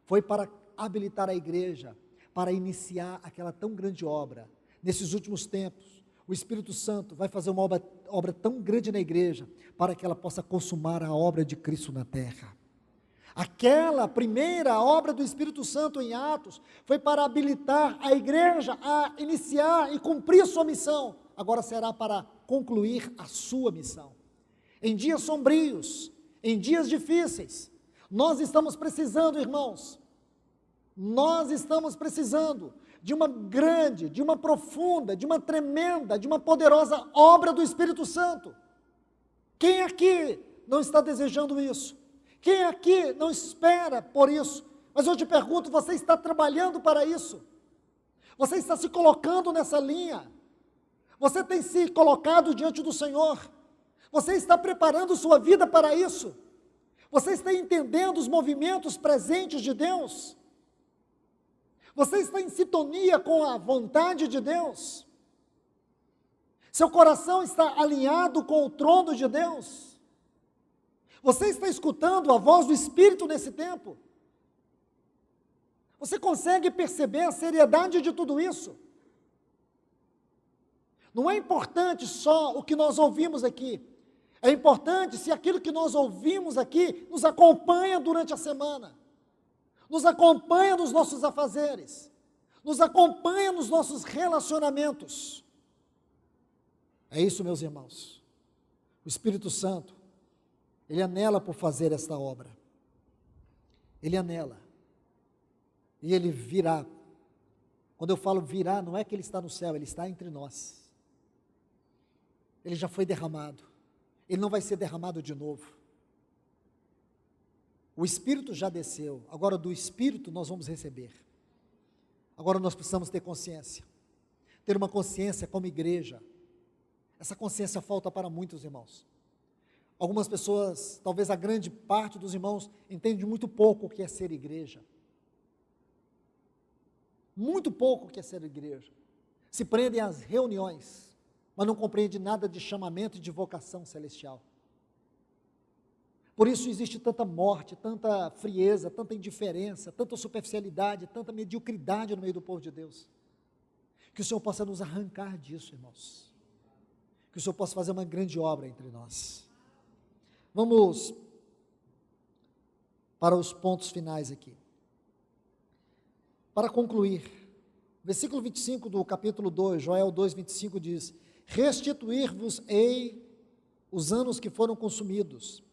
foi para habilitar a igreja, para iniciar aquela tão grande obra. Nesses últimos tempos, o Espírito Santo vai fazer uma obra tão grande na igreja, para que ela possa consumar a obra de Cristo na terra. Aquela primeira obra do Espírito Santo em Atos, foi para habilitar a igreja a iniciar e cumprir a sua missão. Agora será para concluir a sua missão. Em dias sombrios, em dias difíceis, nós estamos precisando, irmãos, nós estamos precisando de uma grande, de uma profunda, de uma tremenda, de uma poderosa obra do Espírito Santo. Quem aqui não está desejando isso? Quem aqui não espera por isso? Mas eu te pergunto, você está trabalhando para isso? Você está se colocando nessa linha? Você tem se colocado diante do Senhor? Você está preparando sua vida para isso? Você está entendendo os movimentos presentes de Deus? Você está em sintonia com a vontade de Deus? Seu coração está alinhado com o trono de Deus? Você está escutando a voz do Espírito nesse tempo? Você consegue perceber a seriedade de tudo isso? Não é importante só o que nós ouvimos aqui. É importante se aquilo que nós ouvimos aqui nos acompanha durante a semana, nos acompanha nos nossos afazeres, nos acompanha nos nossos relacionamentos. É isso, meus irmãos. O Espírito Santo, ele anela por fazer esta obra. Ele anela. E ele virá. Quando eu falo virá, não é que ele está no céu, ele está entre nós. Ele já foi derramado. Ele não vai ser derramado de novo. O Espírito já desceu. Agora do Espírito nós vamos receber. Agora nós precisamos ter consciência. Ter uma consciência como igreja. Essa consciência falta para muitos irmãos. Algumas pessoas, talvez a grande parte dos irmãos, entende muito pouco o que é ser igreja. Muito pouco o que é ser igreja. Se prendem às reuniões, mas não compreendem nada de chamamento e de vocação celestial. Por isso existe tanta morte, tanta frieza, tanta indiferença, tanta superficialidade, tanta mediocridade no meio do povo de Deus. Que o Senhor possa nos arrancar disso, irmãos. Que o Senhor possa fazer uma grande obra entre nós. Vamos para os pontos finais aqui. Para concluir, versículo 25 do capítulo 2, Joel 2, 25 diz: restituir-vos-ei os anos que foram consumidos.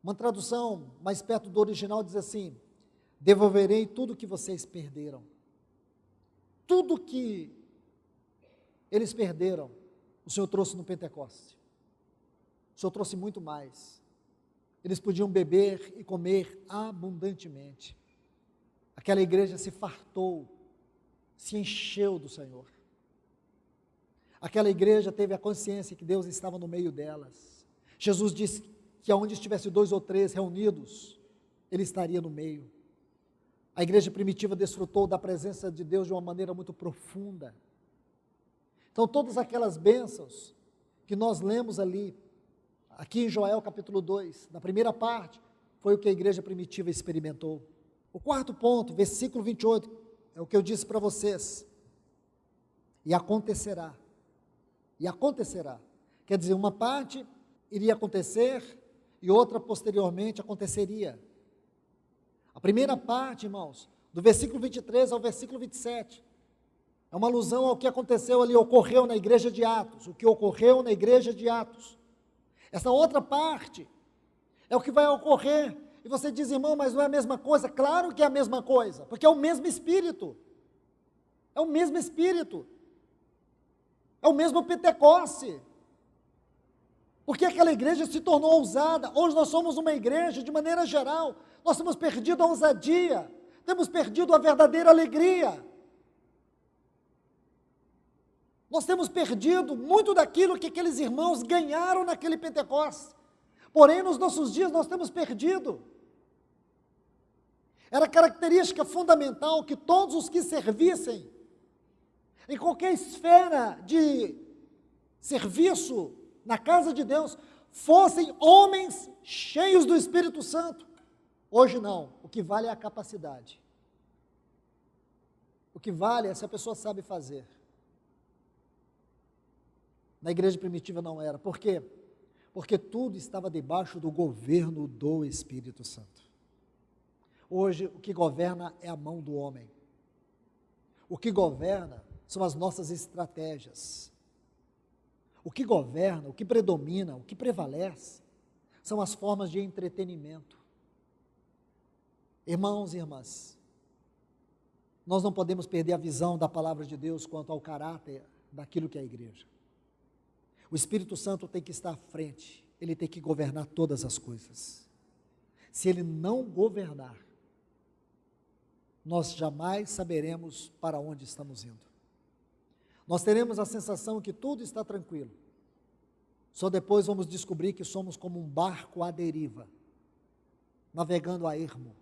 Uma tradução mais perto do original diz assim: devolverei tudo que vocês perderam. Tudo que eles perderam, o Senhor trouxe no Pentecoste. O Senhor trouxe muito mais. Eles podiam beber e comer abundantemente. Aquela igreja se fartou, se encheu do Senhor. Aquela igreja teve a consciência que Deus estava no meio delas. Jesus disse que aonde estivesse 2 ou 3 reunidos, Ele estaria no meio. A igreja primitiva desfrutou da presença de Deus de uma maneira muito profunda. Então todas aquelas bênçãos que nós lemos ali, aqui em Joel capítulo 2, na primeira parte, foi o que a igreja primitiva experimentou. O quarto ponto, versículo 28, é o que eu disse para vocês. E acontecerá. E acontecerá. Quer dizer, uma parte iria acontecer e outra posteriormente aconteceria. A primeira parte, irmãos, do versículo 23 ao versículo 27, é uma alusão ao que aconteceu ali, ocorreu na igreja de Atos, o que ocorreu na igreja de Atos. Essa outra parte é o que vai ocorrer. E você diz, irmão, mas não é a mesma coisa? Claro que é a mesma coisa, porque é o mesmo Espírito. É o mesmo Espírito. É o mesmo Pentecoste. Porque aquela igreja se tornou ousada. Hoje nós somos uma igreja, de maneira geral, nós temos perdido a ousadia, temos perdido a verdadeira alegria. Nós temos perdido muito daquilo que aqueles irmãos ganharam naquele Pentecostes. Porém, nos nossos dias nós temos perdido. Era característica fundamental que todos os que servissem, em qualquer esfera de serviço na casa de Deus, fossem homens cheios do Espírito Santo. Hoje não, o que vale é a capacidade. O que vale é se a pessoa sabe fazer. Na igreja primitiva não era. Por quê? Porque tudo estava debaixo do governo do Espírito Santo. Hoje, o que governa é a mão do homem. O que governa são as nossas estratégias. O que governa, o que predomina, o que prevalece, são as formas de entretenimento. Irmãos e irmãs, nós não podemos perder a visão da palavra de Deus quanto ao caráter daquilo que é a igreja. O Espírito Santo tem que estar à frente, ele tem que governar todas as coisas. Se ele não governar, nós jamais saberemos para onde estamos indo. Nós teremos a sensação que tudo está tranquilo. Só depois vamos descobrir que somos como um barco à deriva, navegando a ermo.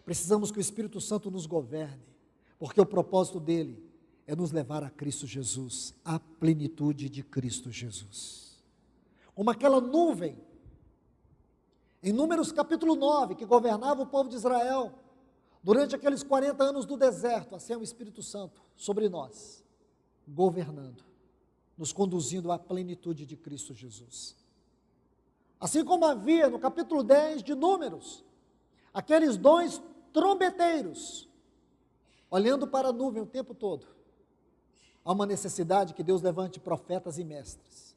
Precisamos que o Espírito Santo nos governe, porque o propósito dele é nos levar a Cristo Jesus, à plenitude de Cristo Jesus. Como aquela nuvem, em Números capítulo 9, que governava o povo de Israel, durante aqueles 40 anos do deserto, assim é o Espírito Santo sobre nós, governando, nos conduzindo à plenitude de Cristo Jesus. Assim como havia no capítulo 10 de Números, aqueles dois trombeteiros, olhando para a nuvem o tempo todo, há uma necessidade que Deus levante profetas e mestres,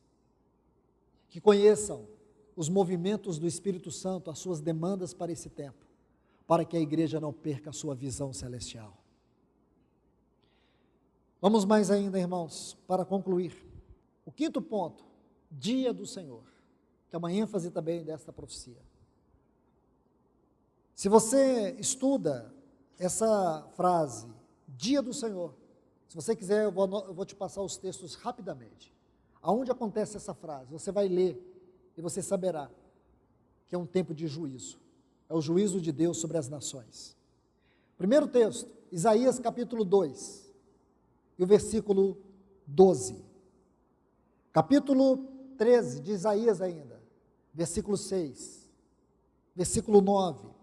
que conheçam os movimentos do Espírito Santo, as suas demandas para esse tempo, para que a igreja não perca a sua visão celestial. Vamos mais ainda, irmãos, para concluir. O quinto ponto, dia do Senhor, que é uma ênfase também desta profecia. Se você estuda essa frase, dia do Senhor, se você quiser, eu vou te passar os textos rapidamente. Aonde acontece essa frase? Você vai ler e você saberá que é um tempo de juízo. É o juízo de Deus sobre as nações. Primeiro texto, Isaías capítulo 2, e o versículo 12. Capítulo 13 de Isaías ainda, versículo 6, versículo 9.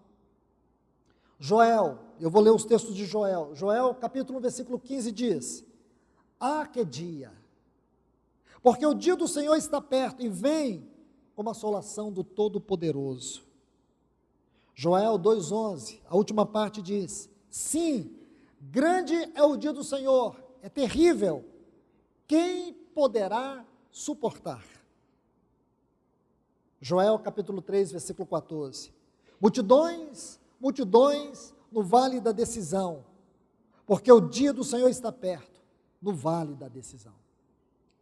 Joel, eu vou ler os textos de Joel. Joel, capítulo 1, versículo 15 diz: Ah, que dia! Porque o dia do Senhor está perto e vem como a assolação do Todo-Poderoso. Joel 2,11, a última parte diz: Sim, grande é o dia do Senhor, é terrível, quem poderá suportar? Joel capítulo 3, versículo 14, multidões, multidões no vale da decisão, porque o dia do Senhor está perto, no vale da decisão.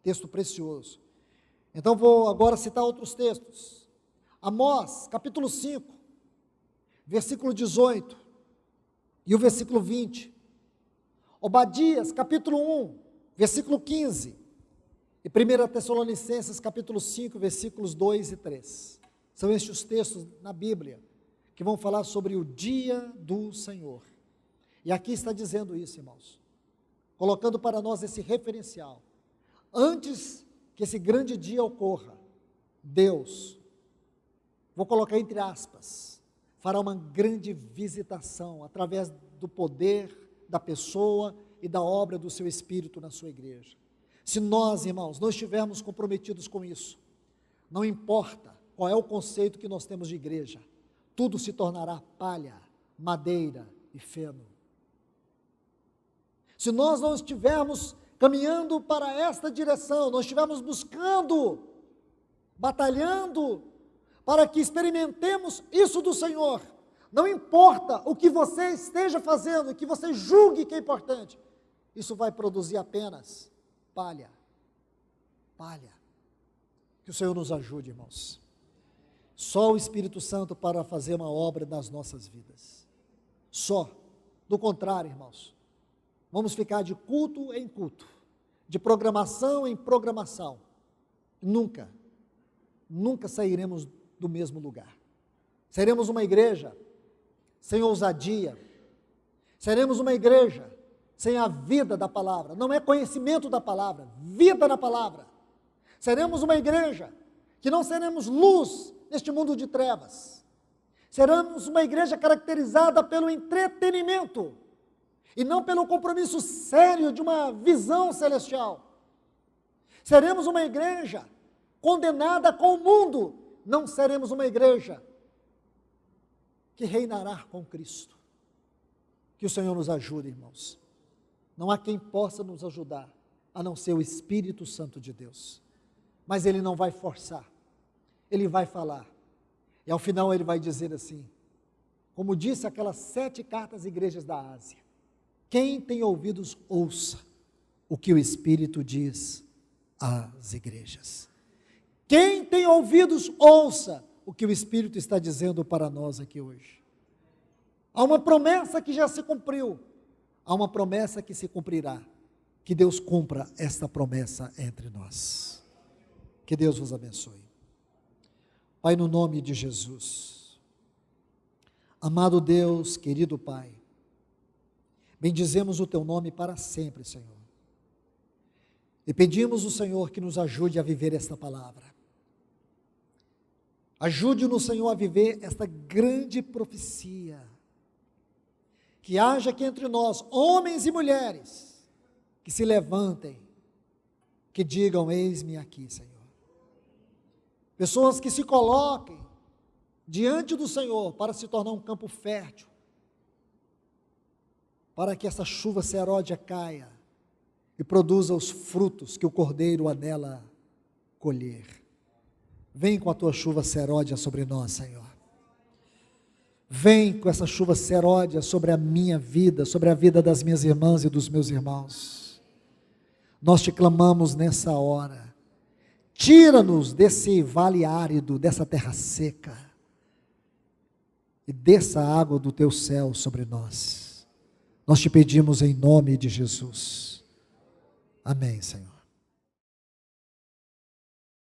Texto precioso. Então vou agora citar outros textos. Amós capítulo 5, versículo 18 e o versículo 20. Obadias capítulo 1, versículo 15. E 1 Tessalonicenses capítulo 5, versículos 2 e 3. São estes os textos na Bíblia que vão falar sobre o dia do Senhor. E aqui está dizendo isso, irmãos, colocando para nós esse referencial. Antes que esse grande dia ocorra, Deus, vou colocar entre aspas, fará uma grande visitação através do poder da pessoa e da obra do seu Espírito na sua igreja. Se nós, irmãos, não estivermos comprometidos com isso, não importa qual é o conceito que nós temos de igreja, tudo se tornará palha, madeira e feno. Se nós não estivermos caminhando para esta direção, nós estivermos buscando, batalhando, para que experimentemos isso do Senhor, não importa o que você esteja fazendo, o que você julgue que é importante, isso vai produzir apenas palha, palha. Que o Senhor nos ajude, irmãos. Só o Espírito Santo para fazer uma obra nas nossas vidas. Só. Do contrário, irmãos, vamos ficar de culto em culto, de programação em programação. Nunca sairemos do mesmo lugar. Seremos uma igreja sem ousadia. Seremos uma igreja sem a vida da palavra. Não é conhecimento da palavra, vida na palavra. Seremos uma igreja que não seremos luz neste mundo de trevas. Seremos uma igreja caracterizada pelo entretenimento e não pelo compromisso sério de uma visão celestial. Seremos uma igreja condenada com o mundo, não seremos uma igreja que reinará com Cristo. Que o Senhor nos ajude, irmãos. Não há quem possa nos ajudar, a não ser o Espírito Santo de Deus. Mas Ele não vai forçar, Ele vai falar. E ao final Ele vai dizer assim, como disse aquelas 7 cartas às igrejas da Ásia: quem tem ouvidos, ouça o que o Espírito diz às igrejas. Quem tem ouvidos, ouça o que o Espírito está dizendo para nós aqui hoje. Há uma promessa que já se cumpriu, há uma promessa que se cumprirá. Que Deus cumpra esta promessa entre nós. Que Deus vos abençoe. Pai, no nome de Jesus, amado Deus, querido Pai, bendizemos o Teu nome para sempre, Senhor. E pedimos ao Senhor que nos ajude a viver esta palavra. Ajude-nos, Senhor, a viver esta grande profecia. Que haja aqui entre nós, homens e mulheres, que se levantem, que digam, eis-me aqui, Senhor. Pessoas que se coloquem diante do Senhor para se tornar um campo fértil, para que essa chuva seródia caia e produza os frutos que o Cordeiro anela colher. Vem com a tua chuva seródia sobre nós, Senhor. Vem com essa chuva seródia sobre a minha vida, sobre a vida das minhas irmãs e dos meus irmãos. Nós te clamamos nessa hora. Tira-nos desse vale árido, dessa terra seca, e desça a água do teu céu sobre nós. Nós te pedimos em nome de Jesus. Amém, Senhor.